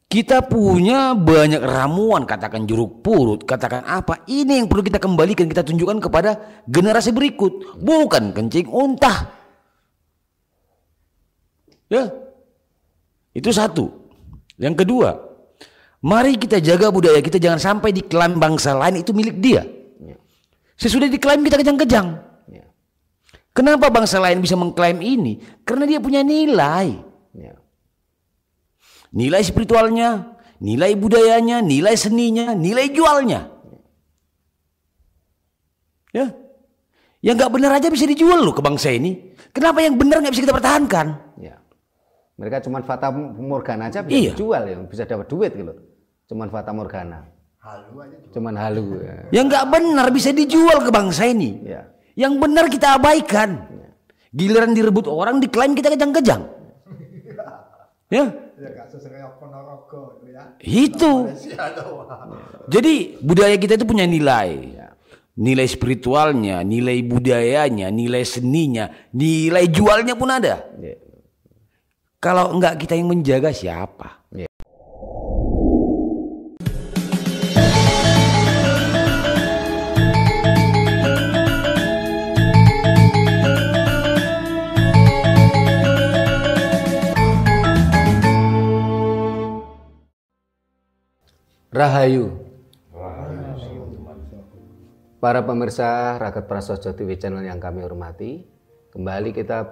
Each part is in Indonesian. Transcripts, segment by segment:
Kita punya banyak ramuan, katakan jeruk purut, katakan apa. Ini yang perlu kita kembalikan, kita tunjukkan kepada generasi berikut. Bukan kencing untah. Ya, itu satu. Yang kedua, mari kita jaga budaya kita, jangan sampai diklaim bangsa lain itu milik dia. Sesudah diklaim kita kejang-kejang. Kenapa bangsa lain bisa mengklaim ini? Karena dia punya nilai. Nilai spiritualnya, nilai budayanya, nilai seninya, nilai jualnya. Ya, yang nggak benar aja bisa dijual loh ke bangsa ini. Kenapa yang benar nggak bisa kita pertahankan? Ya. Mereka cuma fata morgana aja bisa dijual, ya, bisa dapat duit gitu. Cuman fata morgana. Halu aja. Cuman halu. Ya. Yang nggak benar bisa dijual ke bangsa ini. Ya. Yang benar kita abaikan. Giliran direbut orang, diklaim kita kejang-kejang. Ya. Ya kasus kayak Ponorogo ya. Itu. Jadi budaya kita itu punya nilai. Nilai spiritualnya, nilai budayanya, nilai seninya, nilai jualnya pun ada. Kalau enggak kita yang menjaga, siapa? Rahayu. Para pemirsa Raket Prasojo TV channel yang kami hormati, kembali kita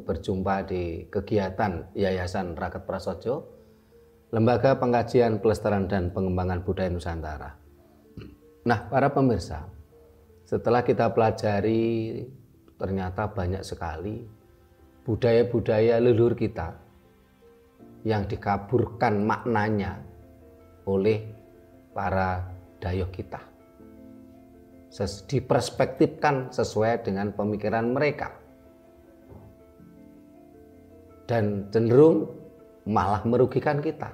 berjumpa di kegiatan Yayasan Raket Prasojo, Lembaga Pengkajian Pelestarian dan Pengembangan Budaya Nusantara. Nah, para pemirsa, setelah kita pelajari ternyata banyak sekali budaya-budaya leluhur kita yang dikaburkan maknanya oleh para dayok kita, diperspektifkan sesuai dengan pemikiran mereka dan cenderung malah merugikan kita,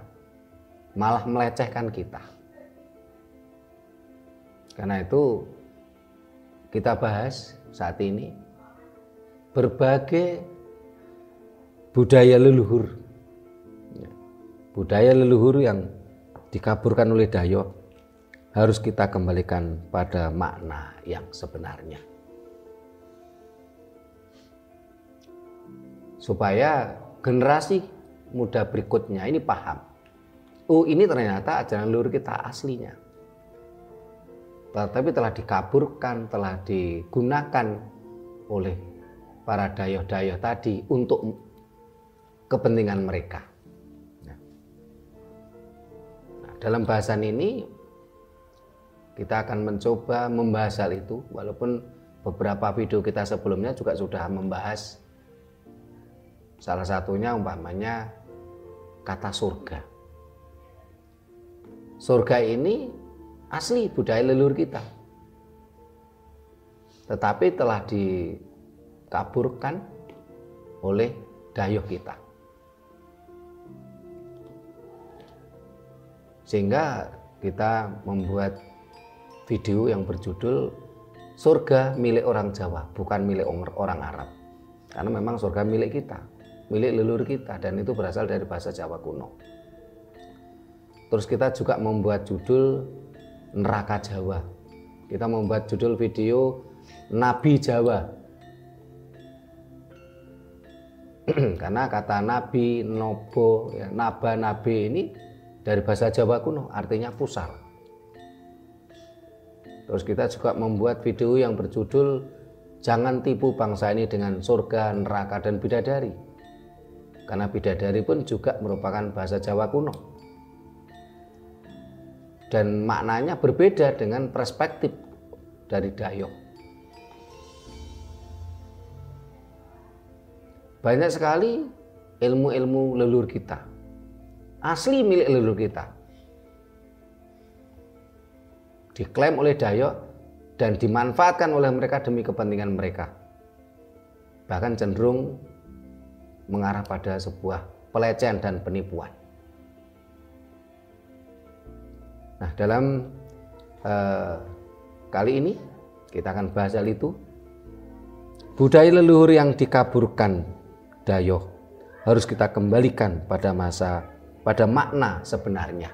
malah melecehkan kita. Karena itu kita bahas saat ini berbagai budaya leluhur, budaya leluhur yang dikaburkan oleh dayok harus kita kembalikan pada makna yang sebenarnya, supaya generasi muda berikutnya ini paham, oh ini ternyata ajaran leluhur kita aslinya, tapi telah dikaburkan, telah digunakan oleh para dayok-dayok tadi untuk kepentingan mereka. Dalam bahasan ini kita akan mencoba membahas hal itu, walaupun beberapa video kita sebelumnya juga sudah membahas salah satunya umpamanya kata surga. Surga ini asli budaya leluhur kita, tetapi telah dikaburkan oleh dayok kita. Sehingga kita membuat video yang berjudul Surga milik orang Jawa, bukan milik orang Arab. Karena memang surga milik kita, milik leluhur kita, dan itu berasal dari bahasa Jawa kuno. Terus kita juga membuat judul Neraka Jawa. Kita membuat judul video Nabi Jawa. Karena kata nabi, nobo, ya, naba, nabe ini dari bahasa Jawa kuno, artinya pusar. Terus kita juga membuat video yang berjudul Jangan tipu bangsa ini dengan surga, neraka, dan bidadari. Karena bidadari pun juga merupakan bahasa Jawa kuno. Dan maknanya berbeda dengan perspektif dari dayok. Banyak sekali ilmu-ilmu leluhur kita, asli milik leluhur kita, diklaim oleh dayok dan dimanfaatkan oleh mereka demi kepentingan mereka, bahkan cenderung mengarah pada sebuah pelecehan dan penipuan. Nah, dalam kali ini kita akan bahas hal itu. Budaya leluhur yang dikaburkan dayok harus kita kembalikan pada masa pada makna sebenarnya.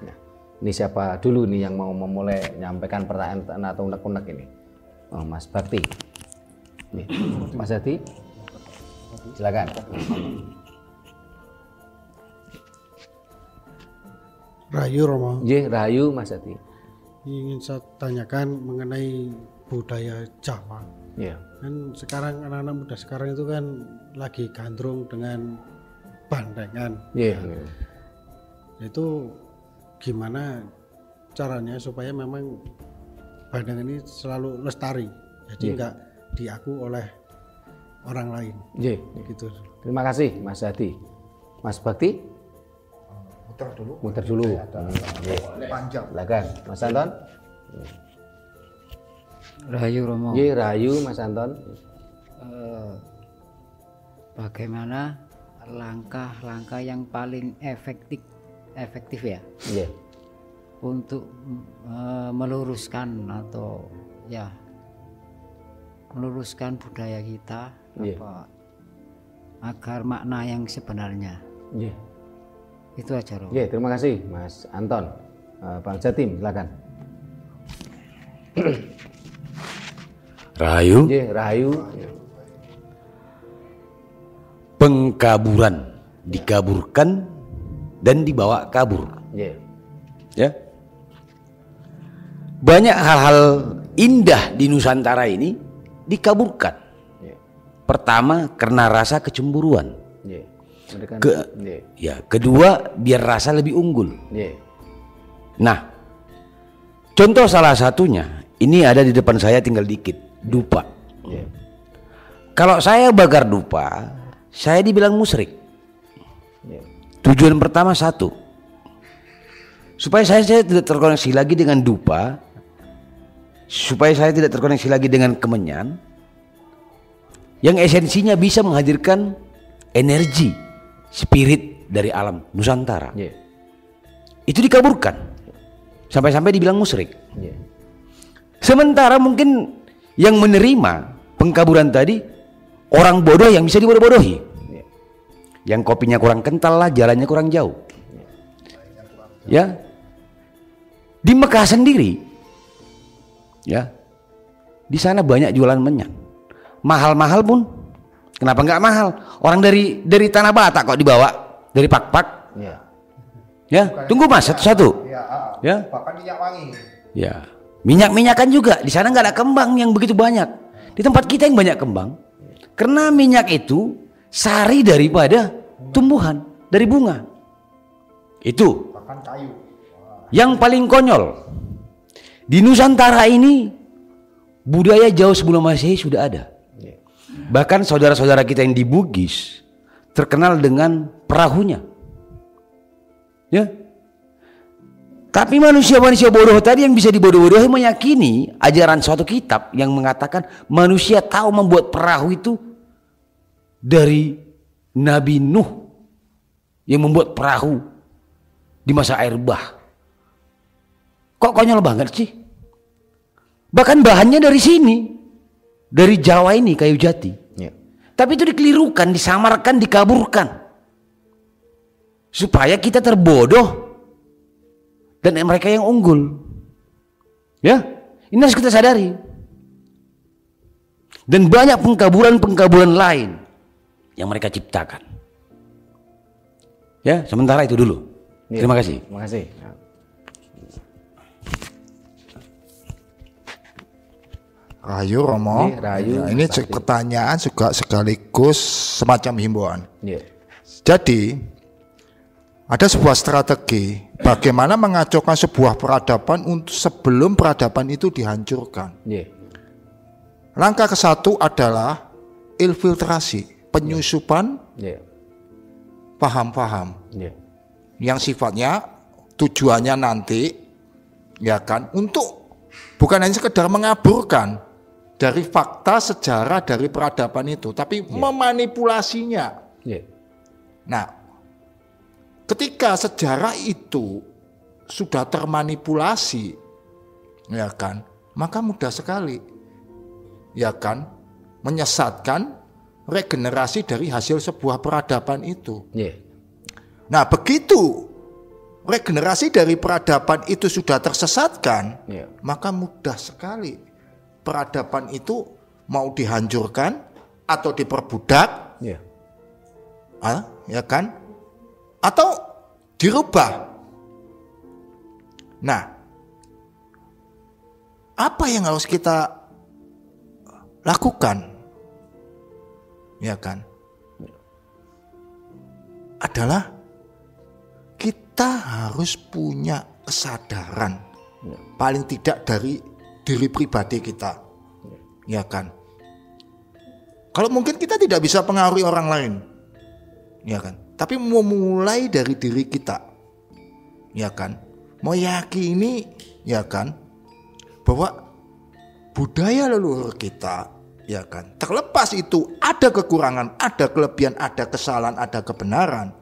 Nah, ini siapa dulu nih yang mau memulai menyampaikan pertanyaan atau unek-unek ini? Oh, Mas Bakti. Nih, Mas Hadi, silakan. Rahayu Romo, Rahayu Mas Hadi. ingin saya tanyakan mengenai budaya Jawa. Iya. Kan sekarang anak-anak muda sekarang itu kan lagi gandrung dengan bandengan. Iya. Itu gimana caranya supaya memang bandengan ini selalu lestari, jadi enggak diaku oleh orang lain. Iya. Gitu. Terima kasih Mas Hadi. Mas Bakti, muter dulu. Panjang. Silakan Mas Anton. Rahayu Romo. Rahayu Mas Anton. Bagaimana langkah-langkah yang paling efektif ya Iya. untuk meluruskan atau ya meluruskan budaya kita apa, agar makna yang sebenarnya. Iya. Itu aja Romo. Iya, terima kasih Mas Anton. Bang Jatim, silakan. Rahayu, Rahayu. pengkaburan, dikaburkan dan dibawa kabur. Iya. Ya. Banyak hal-hal indah di Nusantara ini dikaburkan. Iya. Pertama karena rasa kecemburuan. Iya. Kedua biar rasa lebih unggul. Iya. Nah, contoh salah satunya ini ada di depan saya, tinggal dikit, dupa. Iya. Kalau saya bakar dupa, saya dibilang musyrik. Iya. Tujuan pertama satu, supaya saya tidak terkoneksi lagi dengan dupa, supaya saya tidak terkoneksi lagi dengan kemenyan, yang esensinya bisa menghadirkan energi, spirit dari alam Nusantara. Iya. Itu dikaburkan, sampai-sampai dibilang musyrik. Iya. Sementara mungkin yang menerima pengkaburan tadi orang bodoh yang bisa dibodoh-bodohi. Yang kopinya kurang kental lah, jalannya kurang jauh. Ya, di Mekah sendiri, ya, di sana banyak jualan menyan, mahal-mahal pun. Kenapa nggak mahal? Orang dari Tanah Batak kok dibawa, dari Pak-Pak. Iya. Ya, tunggu Mas, satu-satu. Ya, Bahkan minyak wangi. ya, minyak-minyakan juga. Di sana nggak ada kembang yang begitu banyak. Di tempat kita yang banyak kembang, karena minyak itu sari daripada tumbuhan, dari bunga. Itu Bahkan kayu. yang paling konyol. Di Nusantara ini budaya jauh sebelum Masehi sudah ada. Bahkan saudara-saudara kita yang di Bugis terkenal dengan perahunya. Ya. Tapi manusia-manusia bodoh tadi yang bisa dibodoh-bodohi meyakini ajaran suatu kitab yang mengatakan manusia tahu membuat perahu itu dari Nabi Nuh yang membuat perahu di masa air bah. Kok konyol banget sih? Bahkan bahannya dari sini, dari Jawa ini, kayu jati. Iya. Tapi itu dikelirukan, disamarkan, dikaburkan, supaya kita terbodoh dan mereka yang unggul. Ya, ini harus kita sadari. Dan banyak pengkaburan-pengkaburan lain yang mereka ciptakan. Ya, sementara itu dulu. Iya. Terima kasih. Terima kasih. Rahayu Romo. Iya, Rahayu, Nah, ini Mas Bakti. pertanyaan juga sekaligus semacam himbauan. Iya. Jadi ada sebuah strategi bagaimana mengacaukan sebuah peradaban untuk sebelum peradaban itu dihancurkan. Iya. Langkah ke satu adalah infiltrasi, penyusupan Iya. paham-paham Iya. yang sifatnya tujuannya nanti ya kan untuk bukan hanya sekedar mengaburkan dari fakta sejarah dari peradaban itu, tapi memanipulasinya. Iya. Nah, ketika sejarah itu sudah termanipulasi, ya kan, maka mudah sekali, ya kan, menyesatkan regenerasi dari hasil sebuah peradaban itu. Iya. Nah, begitu regenerasi dari peradaban itu sudah tersesatkan, maka mudah sekali peradaban itu mau dihancurkan atau diperbudak, ya kan? Atau dirubah. Nah, apa yang harus kita lakukan? Ya kan? Adalah kita harus punya kesadaran, paling tidak dari diri pribadi kita, ya kan? Kalau mungkin kita tidak bisa pengaruhi orang lain, ya kan? Tapi memulai dari diri kita, ya kan? Meyakini, ya kan, bahwa budaya leluhur kita, ya kan, terlepas itu ada kekurangan, ada kelebihan, ada kesalahan, ada kebenaran,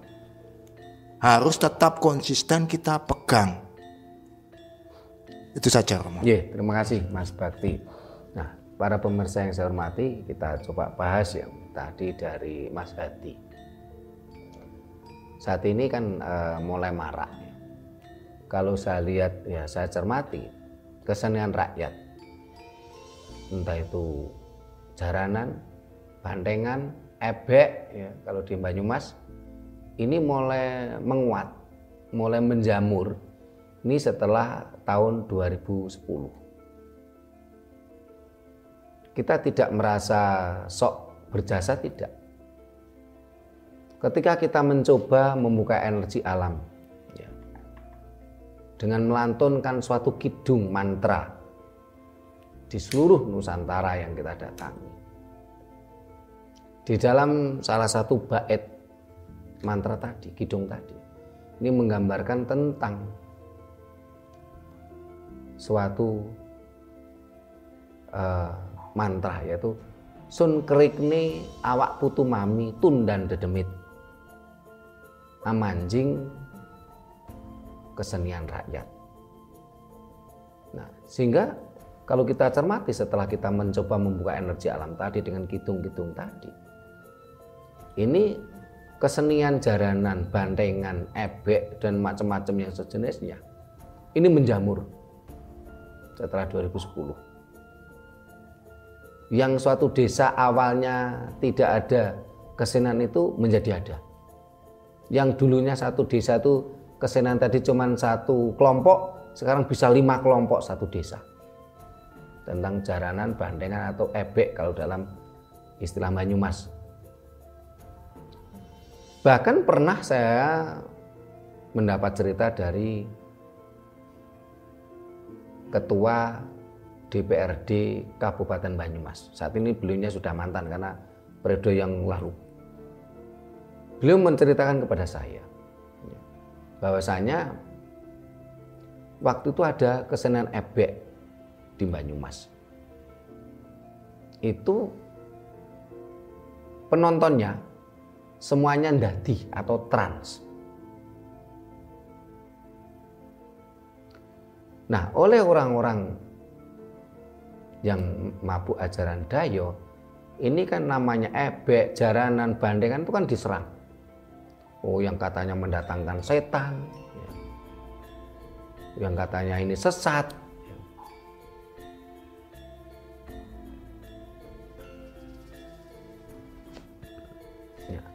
harus tetap konsisten kita pegang. Itu saja, Romo. Terima kasih Mas Bakti. Nah, para pemirsa yang saya hormati, kita coba bahas yang tadi dari Mas Hadi. Saat ini kan mulai marak. Kalau saya lihat, ya saya cermati kesenian rakyat, entah itu jaranan, bandengan, ebek, ya kalau di Banyumas ini mulai menguat, mulai menjamur. Ini setelah tahun 2010. Kita tidak merasa sok berjasa, tidak. Ketika kita mencoba membuka energi alam, ya, dengan melantunkan suatu kidung mantra di seluruh Nusantara yang kita datangi. Di dalam salah satu bait mantra tadi, kidung tadi, ini menggambarkan tentang suatu mantra, yaitu sun kerikne awak putu mami tundan dedemit, amanjing kesenian rakyat. Nah, sehingga kalau kita cermati setelah kita mencoba membuka energi alam tadi dengan kidung-kidung tadi, ini kesenian jaranan, bandengan, ebek, dan macam-macam yang sejenisnya ini menjamur setelah 2010. Yang suatu desa awalnya tidak ada kesenian itu menjadi ada. Yang dulunya satu desa itu kesenian tadi cuma satu kelompok, sekarang bisa 5 kelompok satu desa. Tentang jaranan, bandengan, atau ebek kalau dalam istilah Banyumas. Bahkan pernah saya mendapat cerita dari Ketua DPRD Kabupaten Banyumas. Saat ini beliaunya sudah mantan karena periode yang lalu. Beliau menceritakan kepada saya bahwasanya waktu itu ada kesenian ebek di Banyumas. Itu penontonnya semuanya ndadi atau trans. Nah, oleh orang-orang yang mabuk ajaran Dayo, ini kan namanya ebek, jaranan, bandengan itu kan diserang. Oh, yang katanya mendatangkan setan, yang katanya ini sesat.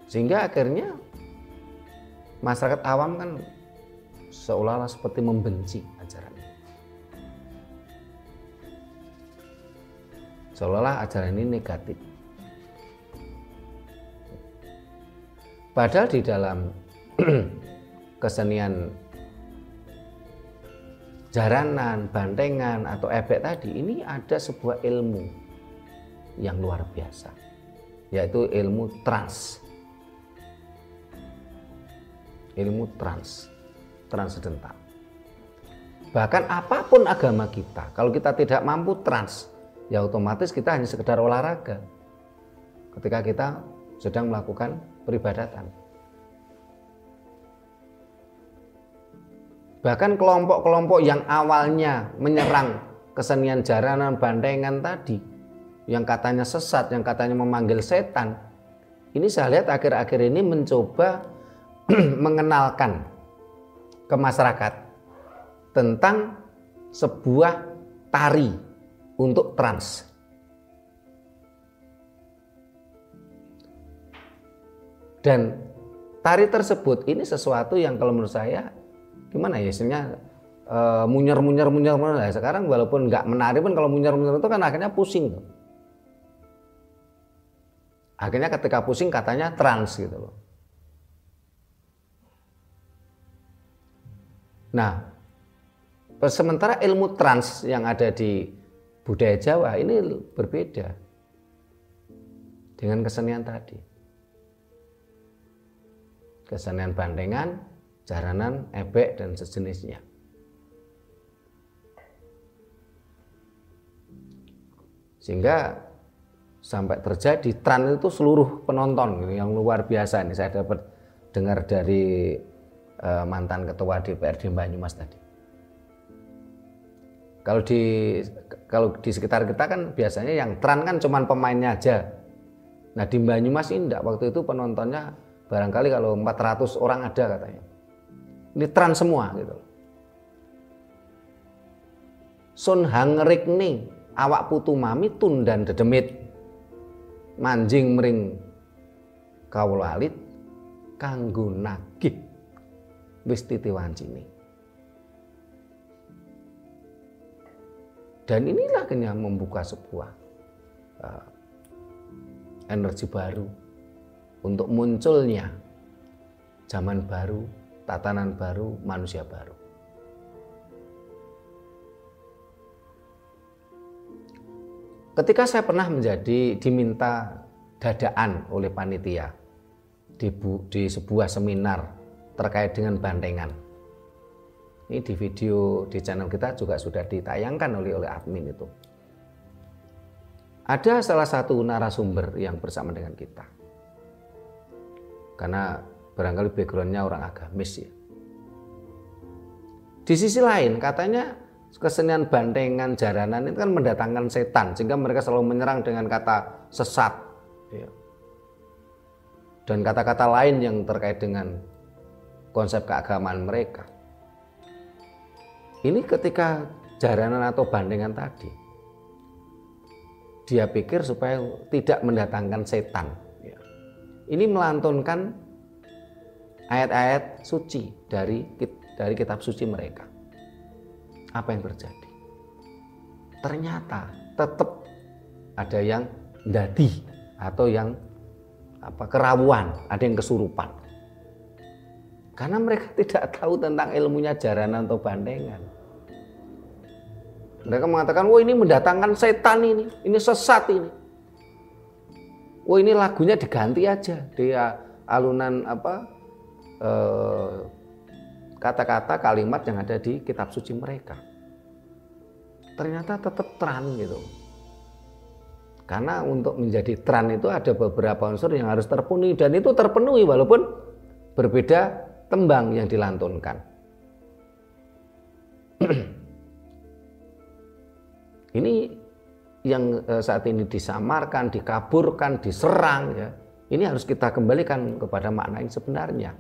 Sehingga akhirnya masyarakat awam kan seolah-olah seperti membenci ajaran ini. Seolah-olah ajaran ini negatif. Padahal di dalam kesenian jaranan, bandengan, atau ebek tadi, ini ada sebuah ilmu yang luar biasa, yaitu ilmu trans. Ilmu transcendental. Bahkan apapun agama kita, kalau kita tidak mampu trans, ya otomatis kita hanya sekedar olahraga ketika kita sedang melakukan peribadatan. Bahkan kelompok-kelompok yang awalnya menyerang kesenian jaranan, bandengan tadi, yang katanya sesat, yang katanya memanggil setan, ini saya lihat akhir-akhir ini mencoba mengenalkan ke masyarakat tentang sebuah tari untuk trans. Dan tari tersebut ini sesuatu yang kalau menurut saya gimana ya, istilahnya munyer. Sekarang walaupun nggak menari pun kalau munyer itu kan akhirnya pusing tuh. Akhirnya ketika pusing katanya trans gitu loh. Nah, sementara ilmu trans yang ada di budaya Jawa ini berbeda dengan kesenian tadi. Kesenian bandengan, jaranan, ebek, dan sejenisnya. Sehingga sampai terjadi trans itu seluruh penonton yang luar biasa. Ini saya dapat dengar dari mantan ketua DPRD Banyumas tadi. Kalau di sekitar kita kan biasanya yang trans kan cuman pemainnya aja. Nah di Banyumas ini enggak, waktu itu penontonnya barangkali kalau 400 orang ada katanya. Ini trans semua gitu. Sun hangrik ning awak putu mami tun dan dedemit manjing mering kawula alit kanggo nagih wis titiwancine. Dan inilah yang membuka sebuah energi baru untuk munculnya zaman baru, tatanan baru, manusia baru. Ketika saya pernah diminta dadaan oleh panitia di sebuah seminar terkait dengan bandengan. Ini di video di channel kita juga sudah ditayangkan oleh admin itu. Ada salah satu narasumber yang bersama dengan kita. Karena barangkali backgroundnya orang agamis ya. Di sisi lain katanya kesenian bandengan, jaranan itu kan mendatangkan setan, sehingga mereka selalu menyerang dengan kata sesat ya. Dan kata-kata lain yang terkait dengan konsep keagamaan mereka. Ini ketika jaranan atau bandengan tadi, dia pikir supaya tidak mendatangkan setan ya. Ini melantunkan ayat-ayat suci dari kitab suci mereka. Apa yang terjadi? Ternyata tetap ada yang dadi atau yang kerawuan, ada yang kesurupan. Karena mereka tidak tahu tentang ilmunya jaranan atau bandengan. Mereka mengatakan, wah ini mendatangkan setan ini sesat ini. Wah ini lagunya diganti aja, dia alunan kata-kata kalimat yang ada di kitab suci mereka. Ternyata tetap tran gitu. Karena untuk menjadi tran itu ada beberapa unsur yang harus terpenuhi, dan itu terpenuhi walaupun berbeda tembang yang dilantunkan. Ini yang saat ini disamarkan, dikaburkan, diserang ya. Ini harus kita kembalikan kepada makna yang sebenarnya.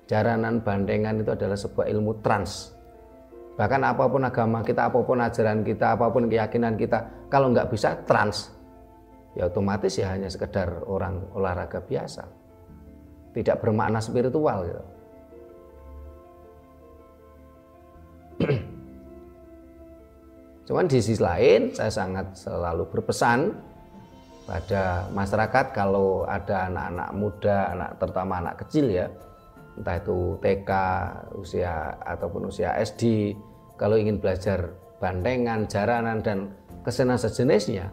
Jaranan bandengan itu adalah sebuah ilmu trans. Bahkan apapun agama kita, apapun ajaran kita, apapun keyakinan kita, kalau nggak bisa trans, ya otomatis ya hanya sekedar orang olahraga biasa. Tidak bermakna spiritual gitu. Cuman di sisi lain saya sangat selalu berpesan pada masyarakat kalau ada anak-anak muda, terutama anak kecil ya, entah itu TK, usia ataupun usia SD, kalau ingin belajar bandengan, jaranan dan kesenian sejenisnya,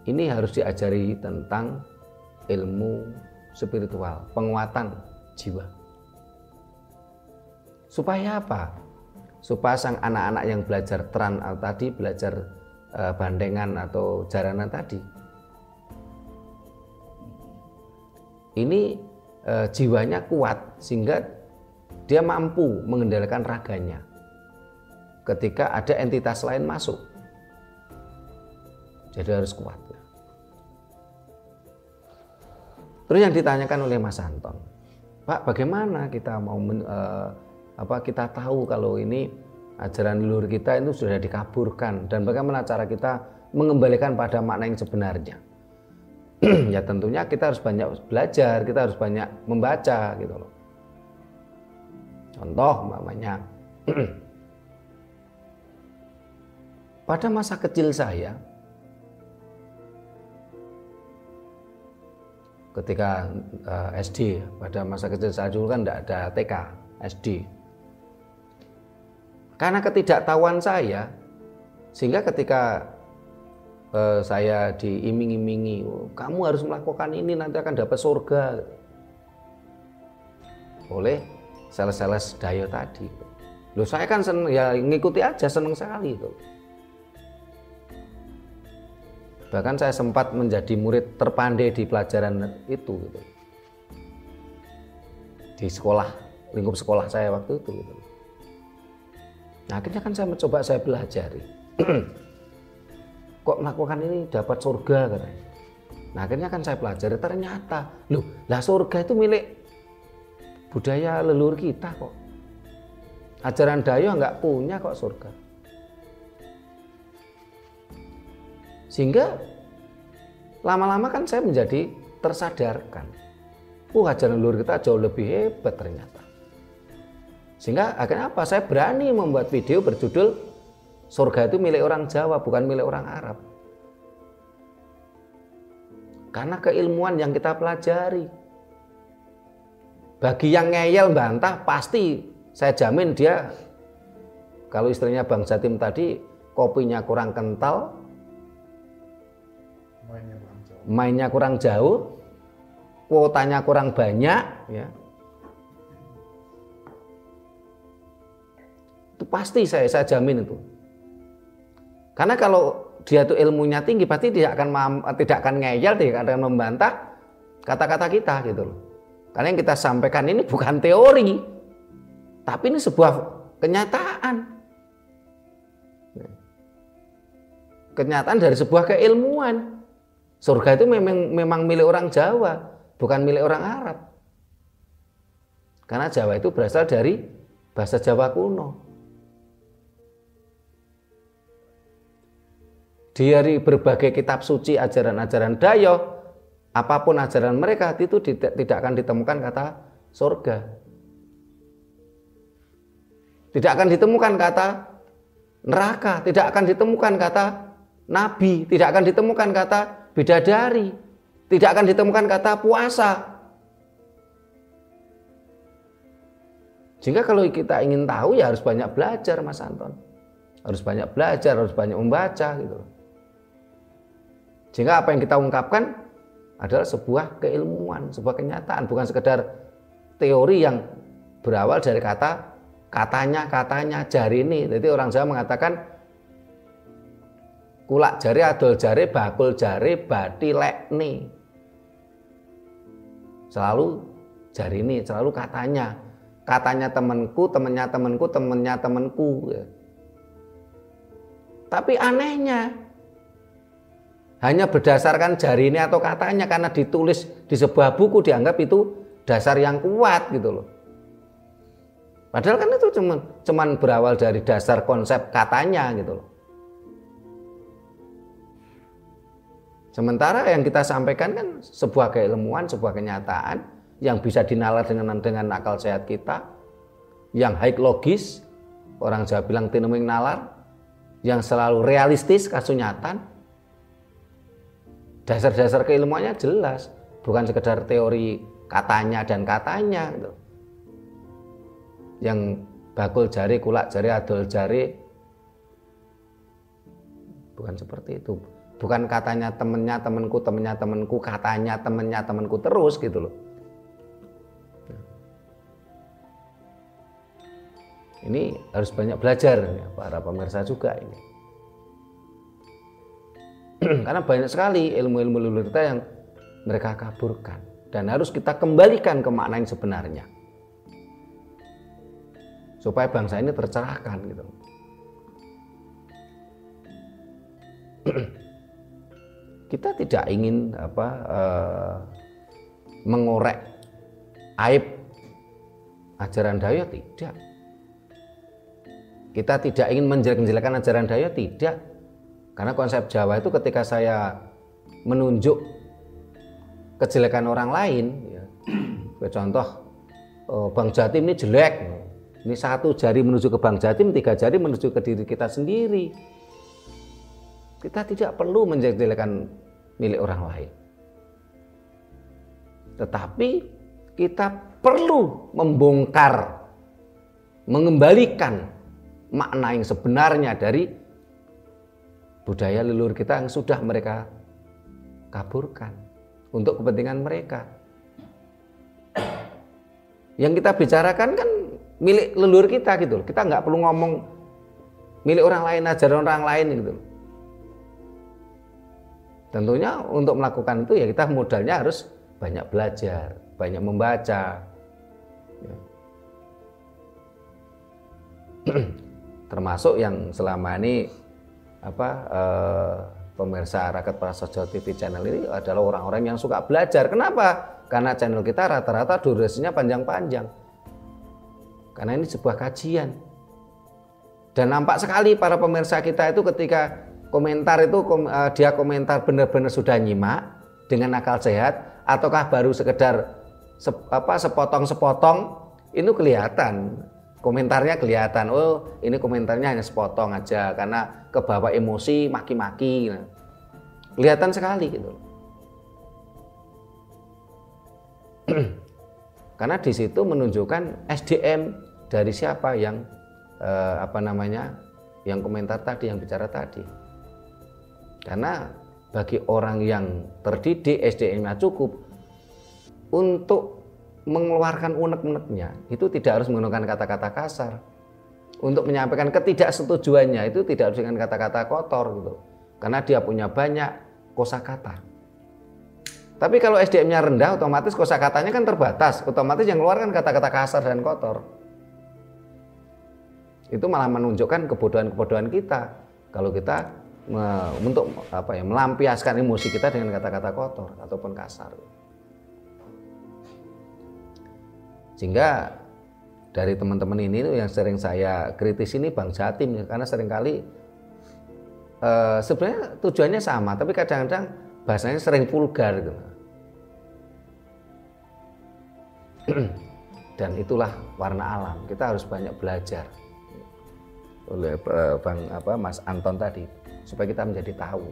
ini harus diajari tentang ilmu spiritual, penguatan jiwa. Supaya apa? Supaya sang anak-anak yang belajar tran tadi, belajar bandengan atau jaranan tadi, ini jiwanya kuat sehingga dia mampu mengendalikan raganya ketika ada entitas lain masuk. Jadi harus kuat. Terus yang ditanyakan oleh Mas Anton, Pak, bagaimana kita mau kita tahu kalau ini ajaran leluhur kita itu sudah dikaburkan, dan bagaimana cara kita mengembalikan pada makna yang sebenarnya? Ya tentunya kita harus banyak belajar, kita harus banyak membaca gitu loh. Contoh umpamanya pada masa kecil saya, ketika SD, pada masa kecil saya dulu kan tidak ada TK, SD. Karena ketidaktahuan saya, sehingga ketika saya diiming-imingi, oh, kamu harus melakukan ini nanti akan dapat surga, oleh sales-sales dayo tadi. Loh, saya kan seneng, ya ngikuti aja, seneng sekali itu. Bahkan saya sempat menjadi murid terpandai di pelajaran itu gitu. Di sekolah, lingkup sekolah saya waktu itu gitu. Nah, akhirnya kan saya mencoba, saya pelajari. Kok melakukan ini dapat surga katanya. Nah, akhirnya kan saya pelajari, ternyata loh, lah surga itu milik budaya leluhur kita kok. Ajaran dayo nggak punya kok surga. Sehingga lama-lama kan saya menjadi tersadarkan. Ajaran leluhur kita jauh lebih hebat ternyata. Sehingga akhirnya apa? Saya berani membuat video berjudul surga itu milik orang Jawa, bukan milik orang Arab. Karena keilmuan yang kita pelajari. Bagi yang ngeyel bantah, pasti saya jamin dia, kalau istrinya Bang Jatim tadi, kopinya kurang kental, mainnya kurang jauh, kuotanya kurang banyak, ya. Itu pasti saya jamin itu. Karena kalau dia tuh ilmunya tinggi, pasti tidak akan ngeyel, tidak akan membantah kata-kata kita gitu loh. Karena yang kita sampaikan ini bukan teori, tapi ini sebuah kenyataan. Kenyataan dari sebuah keilmuan. Surga itu memang milik orang Jawa, bukan milik orang Arab. Karena Jawa itu berasal dari bahasa Jawa kuno. Dari berbagai kitab suci, ajaran-ajaran dayo, apapun ajaran mereka itu tidak akan ditemukan kata surga. Tidak akan ditemukan kata neraka, tidak akan ditemukan kata nabi, tidak akan ditemukan kata bidadari, tidak akan ditemukan kata puasa. Sehingga kalau kita ingin tahu ya harus banyak belajar, Mas Anton. Harus banyak belajar, harus banyak membaca gitu. Sehingga apa yang kita ungkapkan adalah sebuah keilmuan, sebuah kenyataan, bukan sekedar teori yang berawal dari katanya jari ini. Jadi orang Jawa mengatakan kulak jari, adol jari, bakul jari, bati lekni. Selalu jari ini, selalu katanya. Katanya temanku, temannya temanku, temannya temanku. Tapi anehnya, hanya berdasarkan jari ini atau katanya, karena ditulis di sebuah buku dianggap itu dasar yang kuat gitu loh. Padahal kan itu cuman berawal dari dasar konsep katanya gitu loh. Sementara yang kita sampaikan kan sebuah keilmuan, sebuah kenyataan yang bisa dinalar dengan akal sehat kita, yang high logis, orang Jawa bilang tineming nalar, yang selalu realistis, kasunyatan. Dasar-dasar keilmuannya jelas, bukan sekedar teori katanya dan katanya gitu. Yang bakul jari, kulak jari, adol jari, bukan seperti itu. Bukan katanya temennya temenku, temennya temenku, katanya temennya temenku terus gitu loh. Ini harus banyak belajar ya, para pemirsa juga ini. Karena banyak sekali ilmu-ilmu leluhur kita yang mereka kaburkan dan harus kita kembalikan ke makna yang sebenarnya supaya bangsa ini tercerahkan gitu. Kita tidak ingin mengorek aib ajaran Dayo? Tidak. Kita tidak ingin menjelek-jelekan ajaran Dayo, tidak. Karena konsep Jawa itu ketika saya menunjuk kejelekan orang lain, ya, contoh Bang Jatim ini jelek, ini satu jari menuju ke Bang Jatim, 3 jari menuju ke diri kita sendiri. Kita tidak perlu menjelek-jelekan milik orang lain. Tetapi kita perlu membongkar, mengembalikan makna yang sebenarnya dari budaya leluhur kita yang sudah mereka kaburkan untuk kepentingan mereka. Yang kita bicarakan kan milik leluhur kita gitu. Kita nggak perlu ngomong milik orang lain, ajaran orang lain gitu. Tentunya untuk melakukan itu ya kita modalnya harus banyak belajar, banyak membaca. Ya. Termasuk yang selama ini pemirsa Rakyat Prasaja TV channel ini adalah orang-orang yang suka belajar. Kenapa? Karena channel kita rata-rata durasinya panjang-panjang. Karena ini sebuah kajian. Dan nampak sekali para pemirsa kita itu ketika komentar itu dia komentar benar-benar sudah nyimak dengan akal sehat ataukah baru sekedar sepotong-sepotong, itu kelihatan. Komentarnya kelihatan, oh ini komentarnya hanya sepotong aja karena kebawa emosi, maki-maki. Kelihatan sekali gitu. Karena di situ menunjukkan SDM dari siapa yang yang komentar tadi, yang bicara tadi. Karena bagi orang yang terdidik, SDM-nya cukup untuk mengeluarkan unek-uneknya, itu tidak harus menggunakan kata-kata kasar. Untuk menyampaikan ketidaksetujuannya itu tidak harus dengan kata-kata kotor gitu. Karena dia punya banyak kosakata. Tapi kalau SDM-nya rendah, otomatis kosakatanya kan terbatas. Otomatis yang keluar kan kata-kata kasar dan kotor. Itu malah menunjukkan kebodohan-kebodohan kita. Kalau kita untuk melampiaskan emosi kita dengan kata-kata kotor ataupun kasar. Sehingga dari teman-teman ini yang sering saya kritis ini Bang Jatim, karena seringkali sebenarnya tujuannya sama, tapi kadang-kadang bahasanya sering vulgar gitu. Dan itulah warna alam. Kita harus banyak belajar oleh Mas Anton tadi supaya kita menjadi tahu.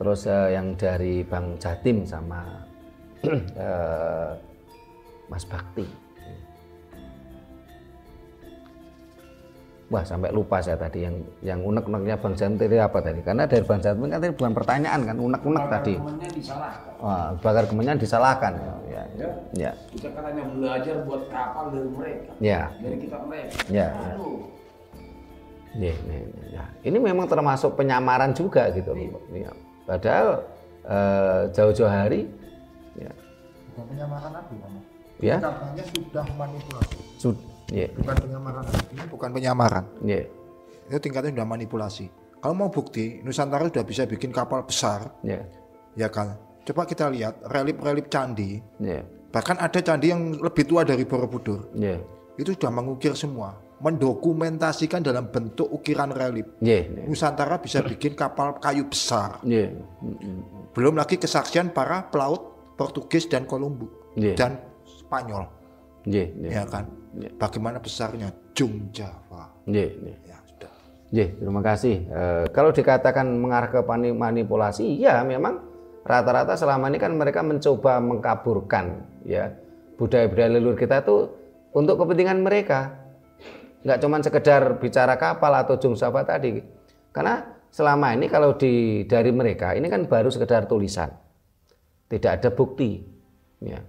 Terus yang dari Bang Jatim sama Mas Bakti. Wah, sampai lupa saya tadi yang unek-uneknya Bang Jatim tadi apa tadi? Karena dari Bang Jatim kan tadi bukan pertanyaan kan, unek-unek tadi. Wah, bakar kemenyan disalahkan. Ya. Kita kan hanya belajar buat kapal dari mereka. Ya. Dari kita mereka. Ya. Ya. Ini memang termasuk penyamaran juga gitu loh. Ya. Padahal jauh-jauh hari ya. Bukan penyamaran Nabi, Mama. Ya. Katanya sudah manipulasi. Yeah. Bukan penyamaran. Ini bukan penyamaran. Yeah. Itu tingkatnya sudah manipulasi. Kalau mau bukti, Nusantara sudah bisa bikin kapal besar. Yeah. Ya kan? Coba kita lihat relief-relief candi. Yeah. Bahkan ada candi yang lebih tua dari Borobudur. Yeah. Itu sudah mengukir semua, mendokumentasikan dalam bentuk ukiran relief. Yeah. Nusantara bisa bikin kapal kayu besar. Yeah. Belum lagi kesaksian para pelaut Portugis dan Kolombo dan Spanyol. Ya kan? Bagaimana besarnya Jung Java. Ya, sudah. Terima kasih. Kalau dikatakan mengarah ke manipulasi, ya memang rata-rata selama ini kan mereka mencoba mengkaburkan ya budaya-budaya leluhur kita itu untuk kepentingan mereka. Nggak cuma sekedar bicara kapal atau Jung Java tadi. Karena selama ini kalau dari mereka ini kan baru sekedar tulisan. Tidak ada bukti. Ya.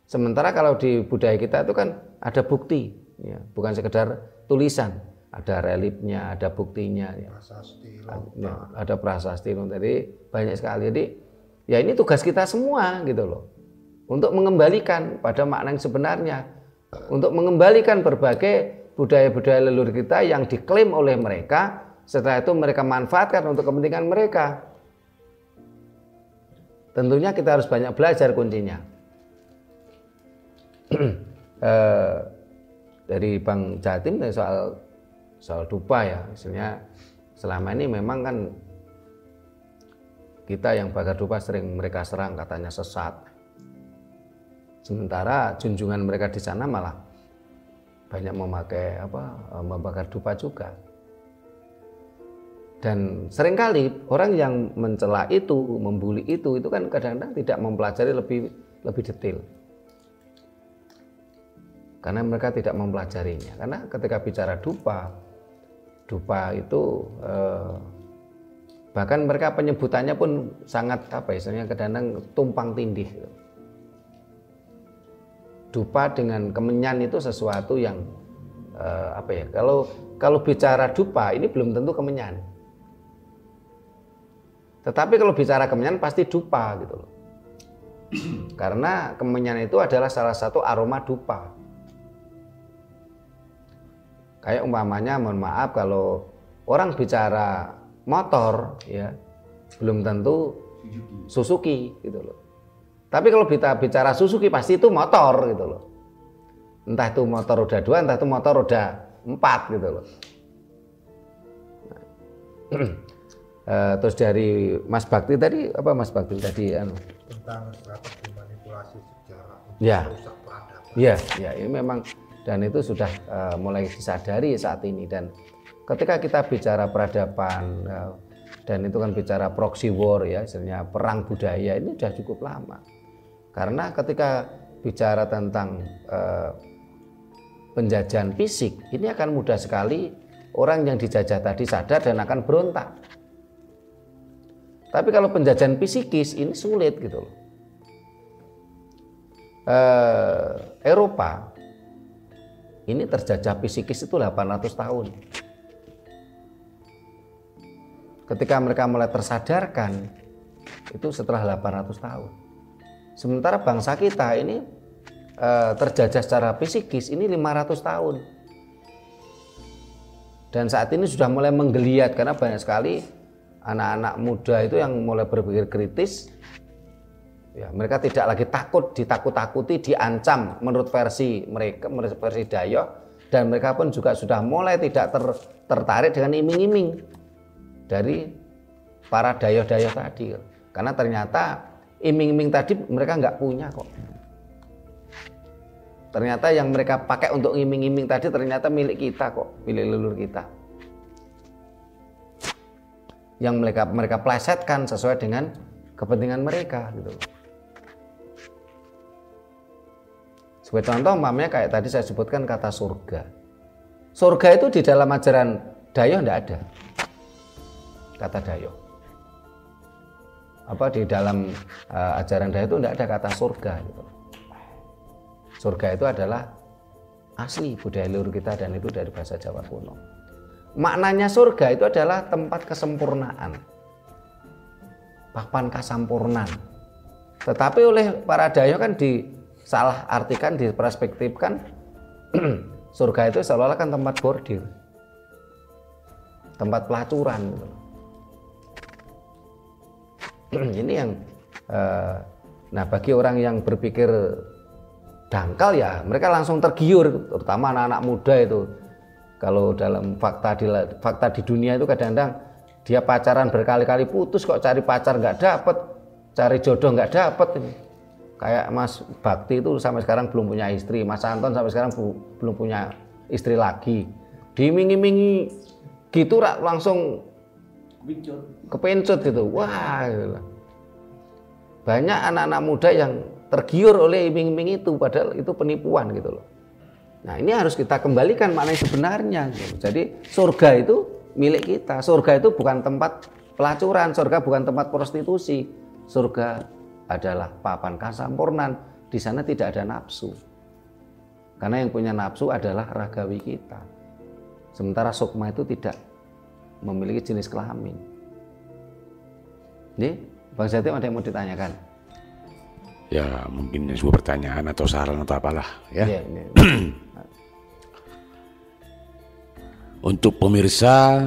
Sementara kalau di budaya kita itu kan ada bukti, ya. Bukan sekedar tulisan. Ada reliefnya, ada buktinya. Ya. Ada prasasti, jadi banyak sekali. Jadi ya ini tugas kita semua gitu loh. Untuk mengembalikan pada makna yang sebenarnya. Untuk mengembalikan berbagai budaya-budaya leluhur kita yang diklaim oleh mereka. Setelah itu mereka manfaatkan untuk kepentingan mereka. Tentunya kita harus banyak belajar kuncinya. dari Bang Jatim soal dupa ya, misalnya selama ini memang kan kita yang bakar dupa sering mereka serang katanya sesat, sementara junjungan mereka di sana malah banyak memakai membakar dupa juga. Dan seringkali orang yang mencela itu, membuli itu kan kadang-kadang tidak mempelajari lebih detail. Karena mereka tidak mempelajarinya. Karena ketika bicara dupa itu bahkan mereka penyebutannya pun sangat istilahnya kadang-kadang tumpang tindih. Dupa dengan kemenyan itu sesuatu yang kalau bicara dupa ini belum tentu kemenyan. Tetapi kalau bicara kemenyan pasti dupa gitu loh. Karena kemenyan itu adalah salah satu aroma dupa. Kayak umpamanya, mohon maaf, kalau orang bicara motor ya belum tentu Suzuki gitu loh. Tapi kalau kita bicara Suzuki pasti itu motor gitu loh. Entah itu motor roda 2, entah itu motor roda 4 gitu loh. Terus dari Mas Bakti tadi apa Mas Bakti tadi tentang strategi manipulasi sejarah ya. merusak peradaban. Ya, ini memang, dan itu sudah mulai disadari saat ini. Dan ketika kita bicara peradaban dan itu kan bicara proxy war ya, istilahnya perang budaya, ini sudah cukup lama. Karena ketika bicara tentang penjajahan fisik, ini akan mudah sekali orang yang dijajah tadi sadar dan akan berontak. Tapi kalau penjajahan psikis ini sulit gitu loh. Eropa ini terjajah psikis itu 800 tahun. Ketika mereka mulai tersadarkan itu setelah 800 tahun. Sementara bangsa kita ini terjajah secara psikis ini 500 tahun. Dan saat ini sudah mulai menggeliat karena banyak sekali anak-anak muda itu yang mulai berpikir kritis. Ya, mereka tidak lagi takut, ditakut-takuti, diancam menurut versi mereka, menurut versi Dayo, dan mereka pun juga sudah mulai tidak tertarik dengan iming-iming dari para Dayo-Dayo tadi. Karena ternyata iming-iming tadi mereka nggak punya kok. Ternyata yang mereka pakai untuk iming-iming tadi ternyata milik kita kok, milik leluhur kita. Yang mereka plesetkan sesuai dengan kepentingan mereka gitu. Sebagai contoh umpamanya kayak tadi saya sebutkan kata surga. Surga itu di dalam ajaran Dayo enggak ada. Kata Dayo. Di dalam ajaran Dayo itu enggak ada kata surga gitu. Surga itu adalah asli budaya leluhur kita dan itu dari bahasa Jawa kuno. Maknanya surga itu adalah tempat kesempurnaan, papan kasampurnan. Tetapi oleh para Dayo kan disalah artikan, diperspektifkan surga itu seolah-olah kan tempat bordir, tempat pelacuran. Ini yang bagi orang yang berpikir dangkal ya mereka langsung tergiur, terutama anak-anak muda itu. Kalau dalam fakta di dunia itu kadang-kadang dia pacaran berkali-kali putus kok cari pacar nggak dapet, cari jodoh nggak dapet. Kayak Mas Bakti itu sampai sekarang belum punya istri, Mas Anton sampai sekarang belum punya istri lagi. Diiming-imingi gitu langsung kepencut gitu. Wah, gitu. Banyak anak-anak muda yang tergiur oleh iming-iming itu, padahal itu penipuan gitu loh. Nah, ini harus kita kembalikan makna yang sebenarnya. Jadi surga itu milik kita. Surga itu bukan tempat pelacuran, surga bukan tempat prostitusi. Surga adalah papan kasampurnan. Di sana tidak ada nafsu. Karena yang punya nafsu adalah ragawi kita. Sementara sukma itu tidak memiliki jenis kelamin. Nih, Bang Jatim ada yang mau ditanyakan? Ya, mungkin sebuah pertanyaan atau saran atau apalah ya. Ya. Untuk pemirsa